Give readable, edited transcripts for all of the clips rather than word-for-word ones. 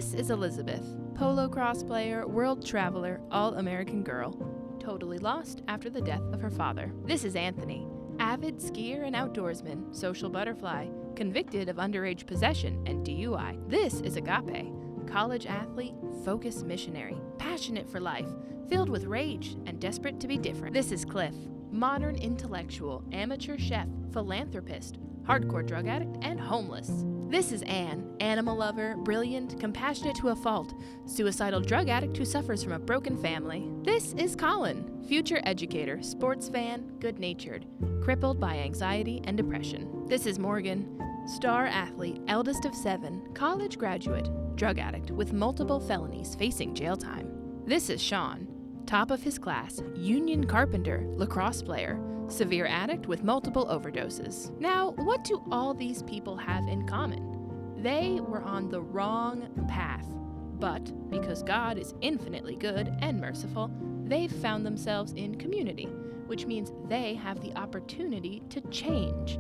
This is Elizabeth, polo cross player, world traveler, all-American girl, totally lost after the death of her father. This is Anthony, avid skier and outdoorsman, social butterfly, convicted of underage possession and DUI. This is Agape, college athlete, focused missionary, passionate for life, filled with rage and desperate to be different. This is Cliff, modern intellectual, amateur chef, philanthropist, hardcore drug addict, and homeless. This is Anne, animal lover, brilliant, compassionate to a fault, suicidal drug addict who suffers from a broken family. This is Colin, future educator, sports fan, good-natured, crippled by anxiety and depression. This is Morgan, star athlete, eldest of 7, college graduate, drug addict with multiple felonies facing jail time. This is Sean, top of his class, union carpenter, lacrosse player, severe addict with multiple overdoses. Now, what do all these people have in common? They were on the wrong path, but because God is infinitely good and merciful, they've found themselves in community, which means they have the opportunity to change.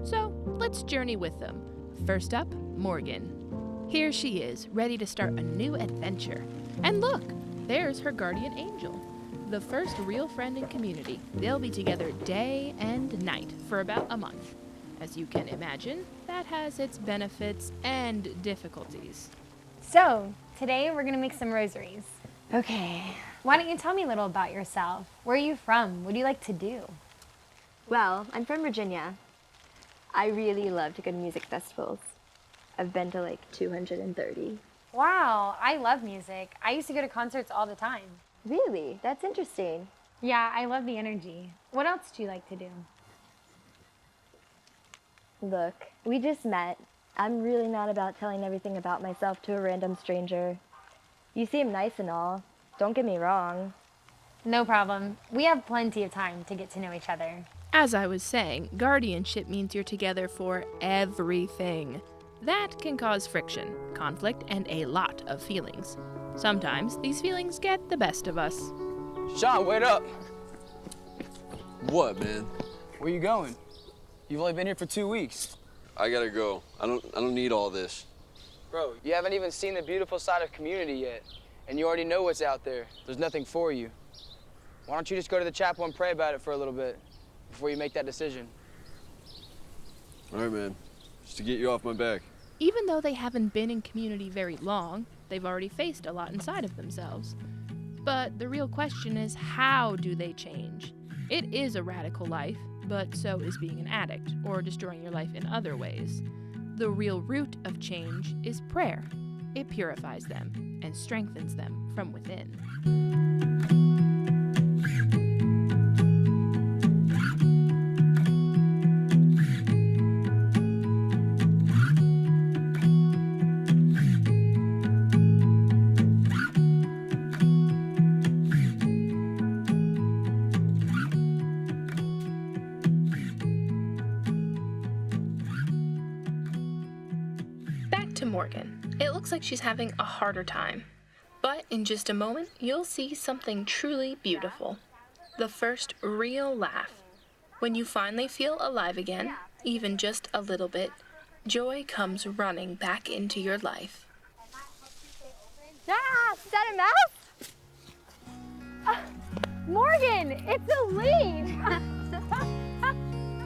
So, let's journey with them. First up, Morgan. Here she is, ready to start a new adventure. And look, there's her guardian angel. The first real friend in community. They'll be together day and night for about a month. As you can imagine, that has its benefits and difficulties. So, today we're gonna make some rosaries. Okay, why don't you tell me a little about yourself? Where are you from? What do you like to do? Well, I'm from Virginia. I really love to go to music festivals. I've been to like 230. Wow, I love music. I used to go to concerts all the time. Really? That's interesting. Yeah, I love the energy. What else do you like to do? Look, we just met. I'm really not about telling everything about myself to a random stranger. You seem nice and all. Don't get me wrong. No problem. We have plenty of time to get to know each other. As I was saying, guardianship means you're together for everything. That can cause friction, conflict, and a lot of feelings. Sometimes these feelings get the best of us. Sean, wait up. What, man? Where you going? You've only been here for 2 weeks. I gotta go. I don't need all this. Bro, you haven't even seen the beautiful side of community yet, and you already know what's out there. There's nothing for you. Why don't you just go to the chapel and pray about it for a little bit before you make that decision? All right, man. Just to get you off my back. Even though they haven't been in community very long, they've already faced a lot inside of themselves. But the real question is, how do they change? It is a radical life, but so is being an addict or destroying your life in other ways. The real root of change is prayer. It purifies them and strengthens them from within. To Morgan. It looks like she's having a harder time. But in just a moment, you'll see something truly beautiful. The first real laugh. When you finally feel alive again, even just a little bit, joy comes running back into your life. Ah, is that a mouse? Morgan, it's Elise!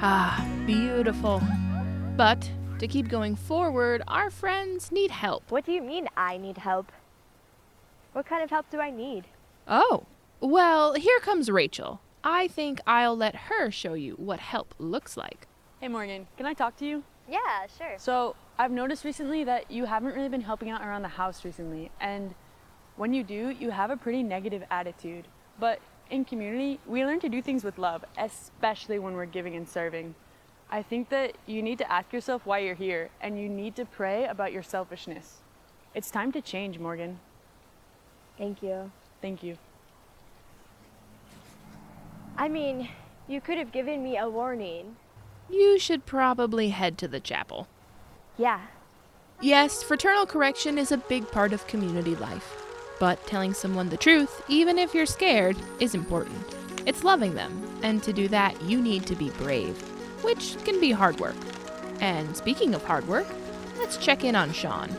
Ah, beautiful. But to keep going forward, our friends need help. What do you mean I need help? What kind of help do I need? Oh, well, here comes Rachel. I think I'll let her show you what help looks like. Hey Morgan, can I talk to you? Yeah, sure. So I've noticed recently that you haven't really been helping out around the house recently, and when you do, you have a pretty negative attitude. But in community, we learn to do things with love, especially when we're giving and serving. I think that you need to ask yourself why you're here, and you need to pray about your selfishness. It's time to change, Morgan. Thank you. Thank you. I mean, you could have given me a warning. You should probably head to the chapel. Yeah. Yes, fraternal correction is a big part of community life. But telling someone the truth, even if you're scared, is important. It's loving them, and to do that, you need to be brave, which can be hard work. And speaking of hard work, let's check in on Sean.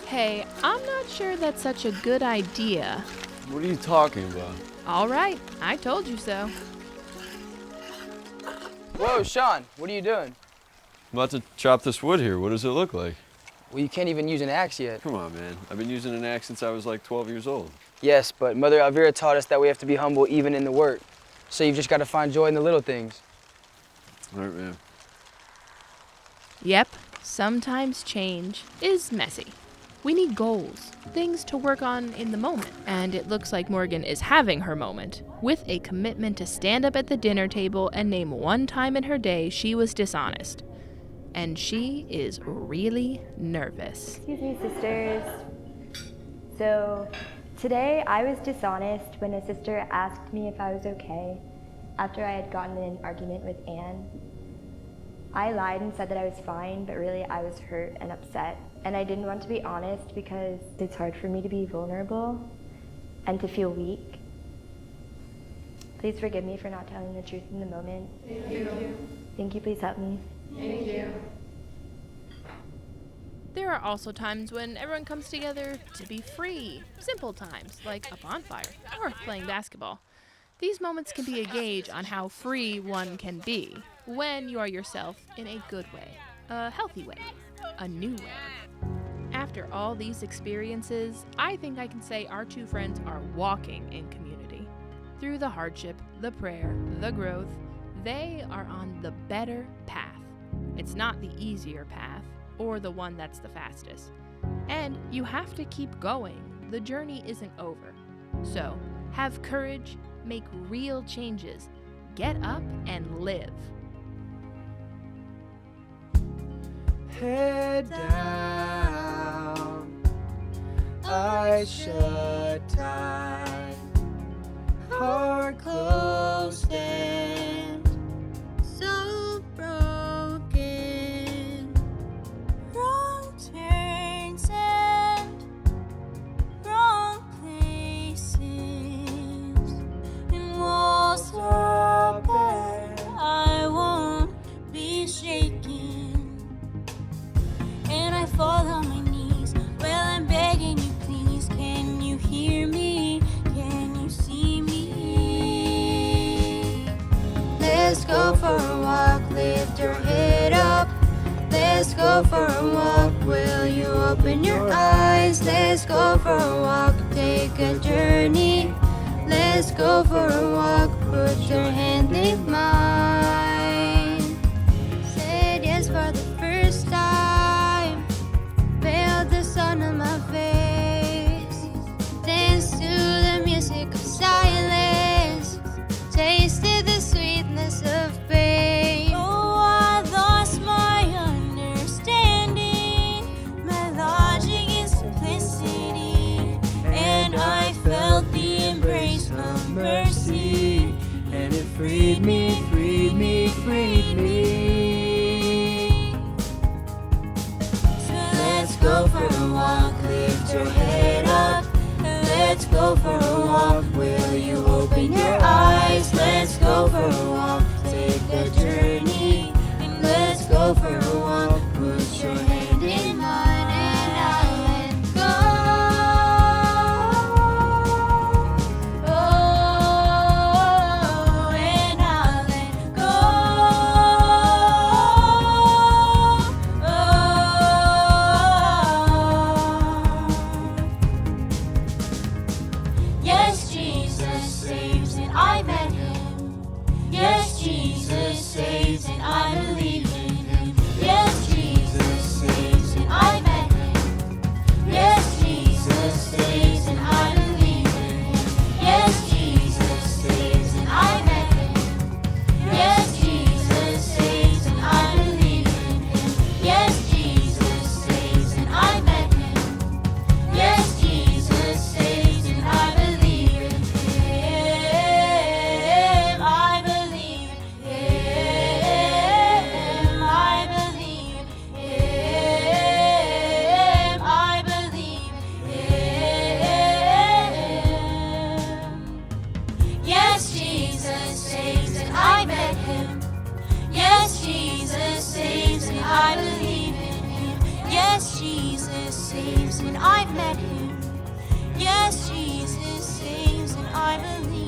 Hey, I'm not sure that's such a good idea. What are you talking about? All right, I told you so. Whoa, Sean, what are you doing? I'm about to chop this wood here. What does it look like? Well, you can't even use an axe yet. Come on, man. I've been using an axe since I was like 12 years old. Yes, but Mother Elvira taught us that we have to be humble even in the work. So you've just got to find joy in the little things. All right, man. Yep, sometimes change is messy. We need goals, things to work on in the moment. And it looks like Morgan is having her moment, with a commitment to stand up at the dinner table and name one time in her day she was dishonest. And she is really nervous. Excuse me, sisters. So, today I was dishonest when a sister asked me if I was okay after I had gotten in an argument with Anne. I lied and said that I was fine, but really I was hurt and upset. And I didn't want to be honest because it's hard for me to be vulnerable and to feel weak. Please forgive me for not telling the truth in the moment. Thank you. Thank you, please help me. Thank you. There are also times when everyone comes together to be free. Simple times, like a bonfire or playing basketball. These moments can be a gauge on how free one can be when you are yourself in a good way, a healthy way, a new way. After all these experiences, I think I can say our two friends are walking in community. Through the hardship, the prayer, the growth, they are on the better path. It's not the easier path or the one that's the fastest. And you have to keep going. The journey isn't over. So, have courage, make real changes, get up and live. Head down, eyes shut tight, heart closed and so broken. Wrong turns and wrong places, and walls are bare. I won't be shaken. And I fall on my knees. Well, I'm begging you, please. Can you hear me? Can you see me? Let's go for a walk. Lift your head up. Let's go for a walk. Will you open your eyes? Let's go for a walk. Take a journey. Let's go for a walk. Put your hand in mine. Said yes for the first time. Felt the sun on my face. Danced to the music of silence. Tasted the sweetness of pain. Oh, I lost my understanding, my logic and simplicity. And I felt the embrace of mercy. And it freed me, freed me, freed me. Let's go for a walk, lift your head up. Let's go for a walk, will you open your eyes? Let's go for a walk, take a journey. And let's go for a walk, put your hand in mine and I'll let go. Oh, and I'll let go. Yes, Jesus saves and I met him. Yes, Jesus saves and I believe in him. Yes, Jesus saves and I met him. Yes, Jesus saves and I believe in him. Yes, Jesus saves and I met him. Yes, Jesus saves and I believe in him. Yes, Jesus saves and I met him. Yes, Jesus saves and I believe in him. I believe in him. I believe in him. I believe in him. Yes, Jesus saves and I met him. Yes, Jesus saves and I believe in him. Yes, Jesus saves, and I've met him. Yes, Jesus saves, and I believe.